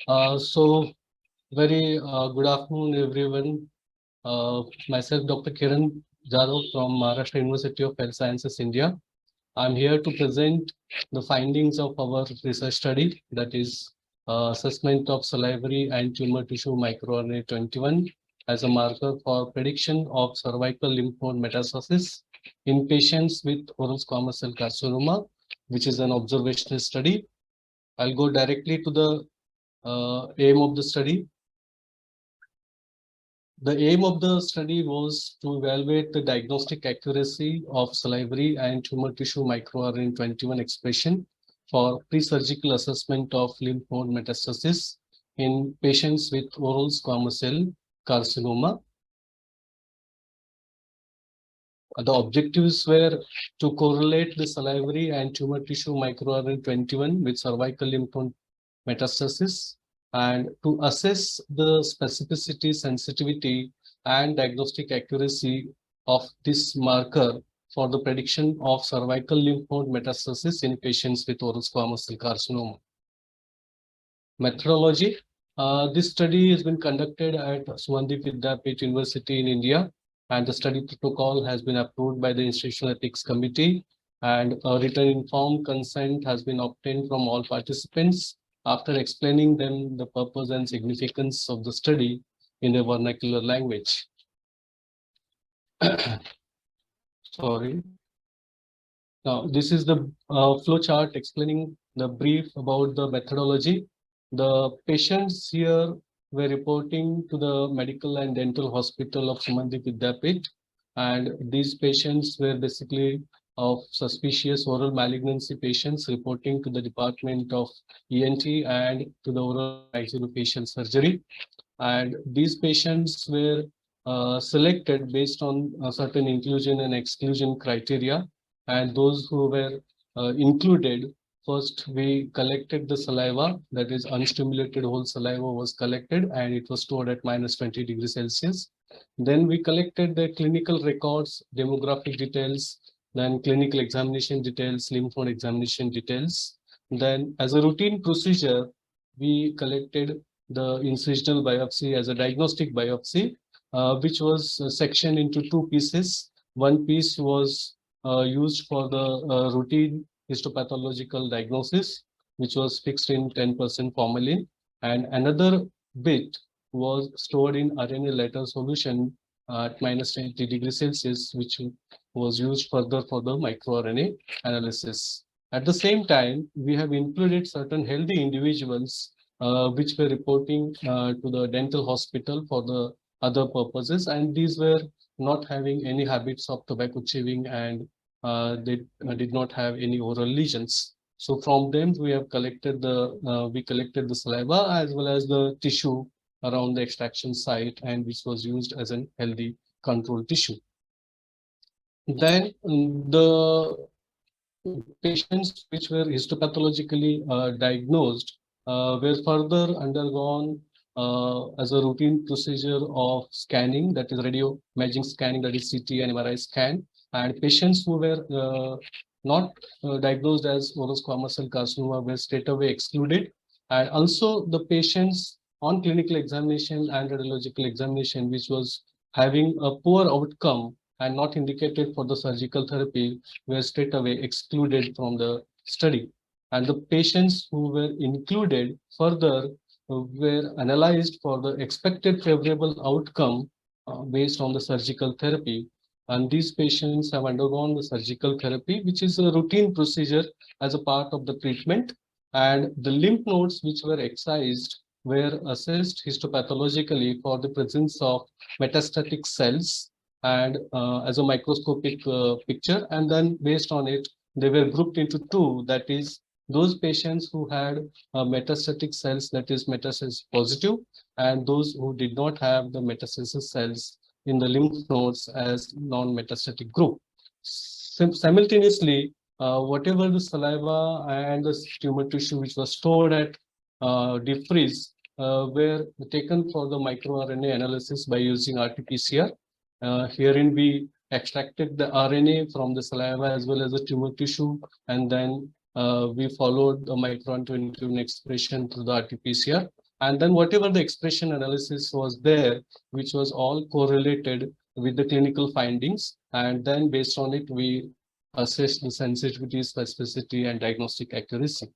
So very good afternoon, everyone. Myself, Dr. Kiran Jadhav from Maharashtra University of Health Sciences, India. I'm here to present the findings of our research study, that is assessment of salivary and tumor tissue microRNA 21 as a marker for prediction of cervical lymph node metastasis in patients with oral squamous cell carcinoma, which is an observational study. I'll go directly to the aim of the study. The aim of the study was to evaluate the diagnostic accuracy of salivary and tumor tissue microRNA 21 expression for pre-surgical assessment of lymph node metastasis in patients with oral squamous cell carcinoma. The objectives were to correlate the salivary and tumor tissue microRNA 21 with cervical lymph node metastasis and to assess the specificity, sensitivity, and diagnostic accuracy of this marker for the prediction of cervical lymph node metastasis in patients with oral squamous cell carcinoma. Methodology. This study has been conducted at Sumandip Vidyapeeth University in India, and the study protocol has been approved by the Institutional Ethics Committee, and a written informed consent has been obtained from all participants after explaining them the purpose and significance of the study in a vernacular language. Sorry. Now, this is the flow chart explaining the brief about the methodology. The patients here were reporting to the Medical and Dental Hospital of Sumandip Vidyapeeth, and these patients were basically of suspicious oral malignancy patients reporting to the Department of ENT and to the oral maxillofacial surgery. And these patients were selected based on certain inclusion and exclusion criteria. And those who were included, first we collected the saliva, that is unstimulated whole saliva was collected and it was stored at -20 degrees Celsius. Then we collected the clinical records, demographic details, then clinical examination details, lymph node examination details. Then as a routine procedure, we collected the incisional biopsy as a diagnostic biopsy, which was sectioned into two pieces. One piece was used for the routine histopathological diagnosis, which was fixed in 10% formalin, and another bit was stored in RNA letter solution at -20 degrees Celsius, which was used further for the microRNA analysis. At the same time, we have included certain healthy individuals which were reporting to the dental hospital for the other purposes, and these were not having any habits of tobacco chewing, and they did not have any oral lesions. So from them we have collected the saliva as well as the tissue around the extraction site, and which was used as a healthy control tissue. Then the patients which were histopathologically diagnosed were further undergone as a routine procedure of scanning, that is radio imaging scanning, that is CT and MRI scan. And patients who were not diagnosed as oral squamous cell carcinoma were straight away excluded. And also the patients on clinical examination and radiological examination, which was having a poor outcome and not indicated for the surgical therapy, were straight away excluded from the study. And the patients who were included further were analyzed for the expected favorable outcome based on the surgical therapy. And these patients have undergone the surgical therapy, which is a routine procedure as a part of the treatment. And the lymph nodes which were excised were assessed histopathologically for the presence of metastatic cells and as a microscopic picture. And then based on it, they were grouped into two, that is those patients who had metastatic cells, that is metastasis positive, and those who did not have the metastasis cells in the lymph nodes as non-metastatic group. Simultaneously, whatever the saliva and the tumor tissue which was stored at deep freeze were taken for the microRNA analysis by using RT-PCR. Herein we extracted the RNA from the saliva as well as the tumor tissue, and then we followed the microRNA 21 expression through the RT-PCR. And then whatever the expression analysis was there, which was all correlated with the clinical findings. And then based on it, we assessed the sensitivity, specificity, and diagnostic accuracy.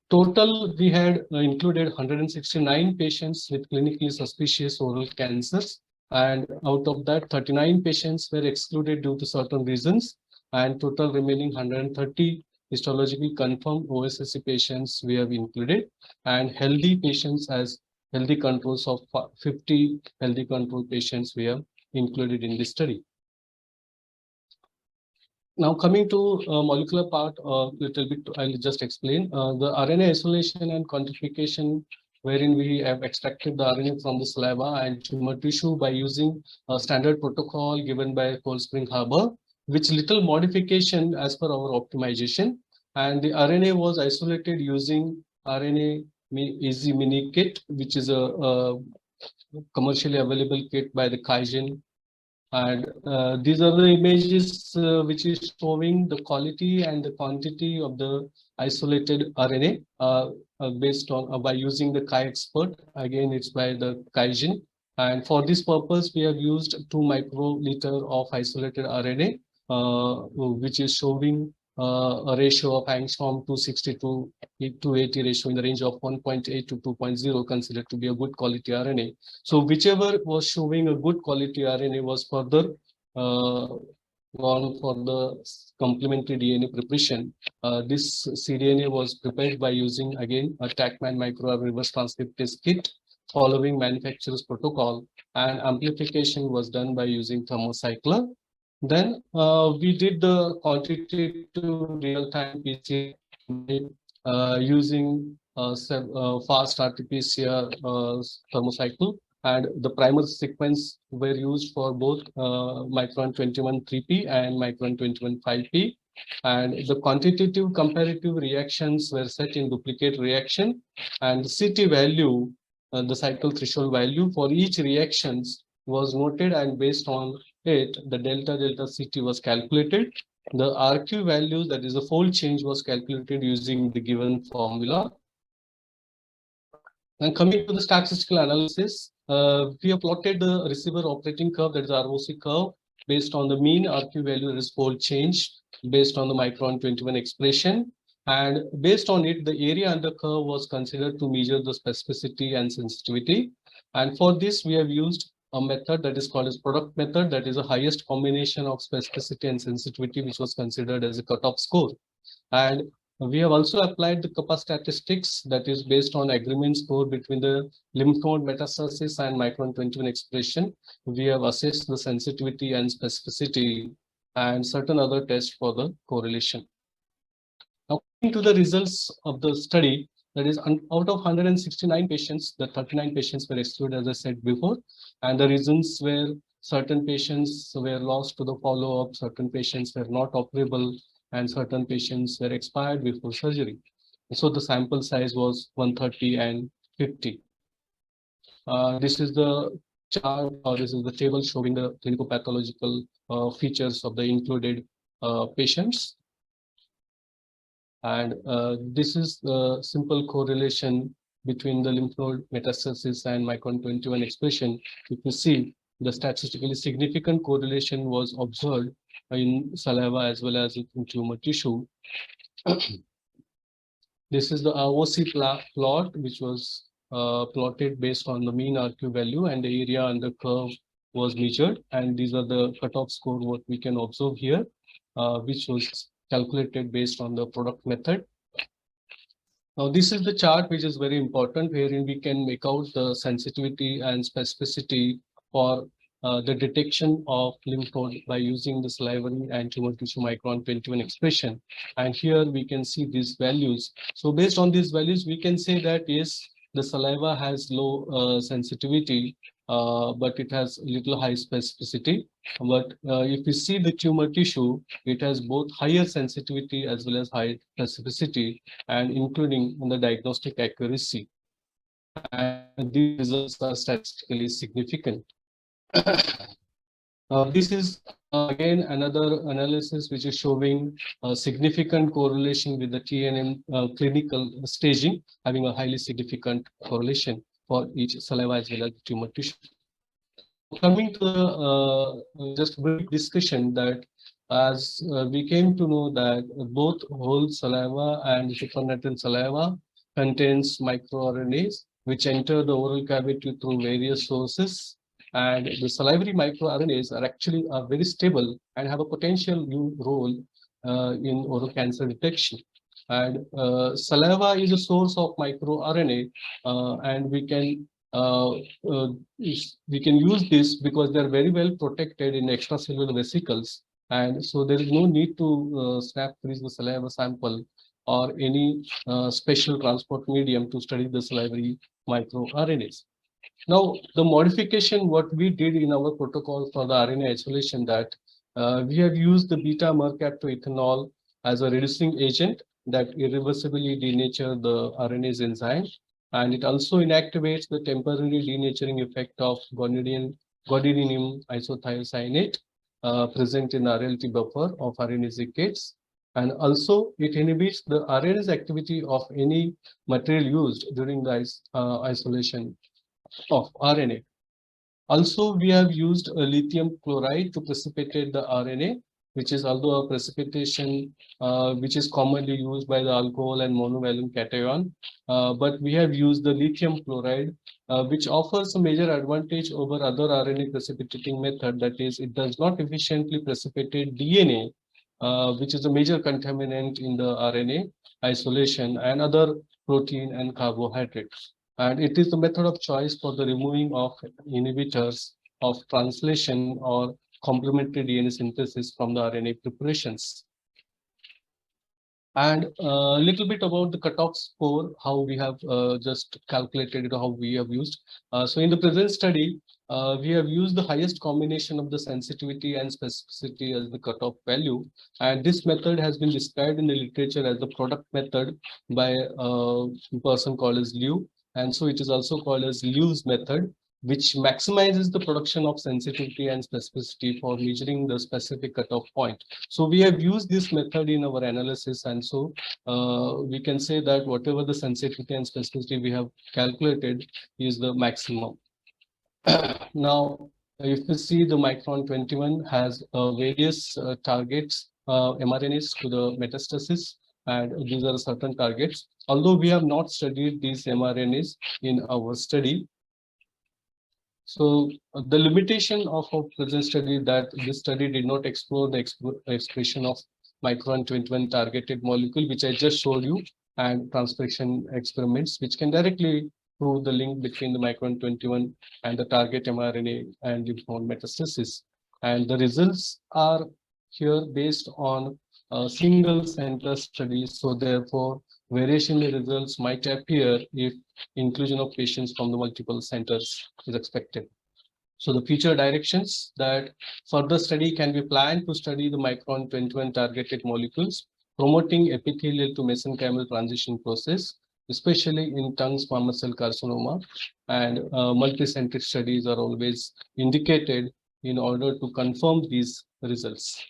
Total, we had included 169 patients with clinically suspicious oral cancers. And out of that, 39 patients were excluded due to certain reasons. And total remaining 130 histologically confirmed OSSC patients we have included. And healthy patients as healthy controls of 50 healthy control patients we have included in this study. Now coming to molecular part, little bit, I'll just explain. The RNA isolation and quantification, wherein we have extracted the RNA from the saliva and tumor tissue by using a standard protocol given by Cold Spring Harbor, which little modification as per our optimization. And the RNA was isolated using RNA Easy Mini Kit, which is a commercially available kit by the Kaizen. And these are the images which is showing the quality and the quantity of the isolated RNA based on by using the Chi-Expert. Again, it's by the Kaizen. And for this purpose, we have used 2 microliter of isolated RNA, which is showing a ratio of angstrom 260 to 280 ratio in the range of 1.8 to 2.0, considered to be a good quality RNA. So whichever was showing a good quality RNA was further gone for the complementary DNA preparation. This cDNA was prepared by using again a TACMan microarray reverse transcriptase kit following manufacturer's protocol, and amplification was done by using thermocycler. Then we did the quantitative real-time PCR using fast RT-PCR thermocycle, and the primer sequence were used for both micron 21 3P and micron 21 5P. And the quantitative comparative reactions were set in duplicate reaction, and the CT value, the cycle threshold value for each reactions was noted, and based on it, the delta CT was calculated. The RQ values, that is the fold change, was calculated using the given formula. And coming to the statistical analysis, we have plotted the receiver operating curve, that is ROC curve, based on the mean RQ value, that is fold change, based on the micron 21 expression. And based on it, the area under curve was considered to measure the specificity and sensitivity. And for this, we have used a method that is called as product method, that is the highest combination of specificity and sensitivity, which was considered as a cutoff score. And we have also applied the kappa statistics, that is based on agreement score between the lymph node metastasis and micron 21 expression. We have assessed the sensitivity and specificity and certain other tests for the correlation. Now, coming to the results of the study, that is out of 169 patients, the 39 patients were excluded, as I said before, and the reasons were certain patients were lost to the follow-up, certain patients were not operable, and certain patients were expired before surgery. So the sample size was 130 and 50. This is the chart, or this is the table showing the clinical pathological features of the included patients. And this is the simple correlation between the lymph node metastasis and micron 21 expression. If you see, the statistically significant correlation was observed in saliva as well as in tumor tissue. This is the ROC plot, which was plotted based on the mean RQ value, and the area under curve was measured. And these are the cutoff score, what we can observe here, which was calculated based on the product method. Now, this is the chart which is very important, wherein we can make out the sensitivity and specificity for the detection of lymph node by using the salivary and tumor tissue micron 21 expression. And here we can see these values. So based on these values, we can say that yes, the saliva has low sensitivity, but it has little high specificity. But if you see the tumor tissue, it has both higher sensitivity as well as high specificity, and including in the diagnostic accuracy. And these results are statistically significant. This is Again, another analysis which is showing a significant correlation with the TNM clinical staging, having a highly significant correlation for each saliva as well as tumor tissue. Now, coming to the just brief discussion that as we came to know that both whole saliva and supernatant saliva contains microRNAs which enter the oral cavity through various sources, and the salivary microRNAs are very stable and have a potential new role in oral cancer detection. And saliva is a source of microRNA, and uh, uh, we can use this because they are very well protected in extracellular vesicles, and so there is no need to snap freeze the saliva sample or any special transport medium to study the salivary microRNAs. Now, the modification what we did in our protocol for the RNA isolation, that we have used the beta mercaptoethanol as a reducing agent that irreversibly denature the RNase enzyme, and it also inactivates the temporary denaturing effect of guanidinium isothiocyanate present in RLT buffer of RNase gates. And also, it inhibits the RNase activity of any material used during the isolation of RNA. Also, we have used lithium chloride to precipitate the RNA, which is although a precipitation which is commonly used by the alcohol and monovalent cation, but we have used the lithium chloride, which offers a major advantage over other RNA precipitating method. That is, it does not efficiently precipitate DNA, which is a major contaminant in the RNA isolation and other protein and carbohydrates. And it is the method of choice for the removing of inhibitors of translation or complementary DNA synthesis from the RNA preparations. And a little bit about the cutoff score, how we have just calculated it, how we have used. So in the present study, we have used the highest combination of the sensitivity and specificity as the cutoff value. And this method has been described in the literature as the product method by a person called as Liu. And so it is also called as Liu's method, which maximizes the production of sensitivity and specificity for measuring the specific cutoff point. So we have used this method in our analysis, and so we can say that whatever the sensitivity and specificity we have calculated is the maximum. Now, if you see, the micron 21 has various targets, mRNAs to the metastasis, and these are certain targets. Although we have not studied these mRNAs in our study, so the limitation of our present study, that this study did not explore the expression of micron 21 targeted molecule, which I just showed you, and transcription experiments, which can directly prove the link between the micron 21 and the target mRNA and lymph node metastasis. And the results are here based on a single center study. So therefore, variation in the results might appear if inclusion of patients from the multiple centers is expected. So the future directions, that further study can be planned to study the micron 21 targeted molecules, promoting epithelial to mesenchymal transition process, especially in tongue squamous cell carcinoma, and multicentric studies are always indicated in order to confirm these results.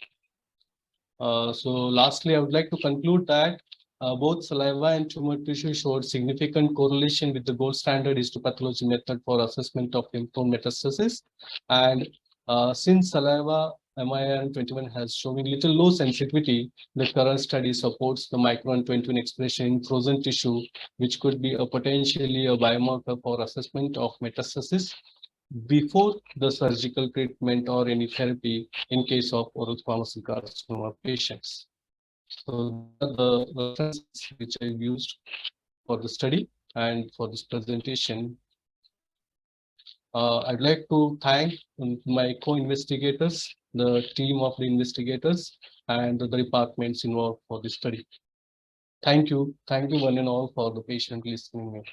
So lastly, I would like to conclude that both saliva and tumor tissue showed significant correlation with the gold standard histopathology method for assessment of lymph node metastasis. And since saliva miRNA-21 has shown little low sensitivity, the current study supports the micron 21 expression in frozen tissue, which could be a potentially a biomarker for assessment of metastasis before the surgical treatment or any therapy in case of oral squamous cell carcinoma patients. So the references which I used for the study and for this presentation. I'd like to thank my co-investigators, the team of the investigators, and the departments involved for this study. Thank you one and all for the patient listening.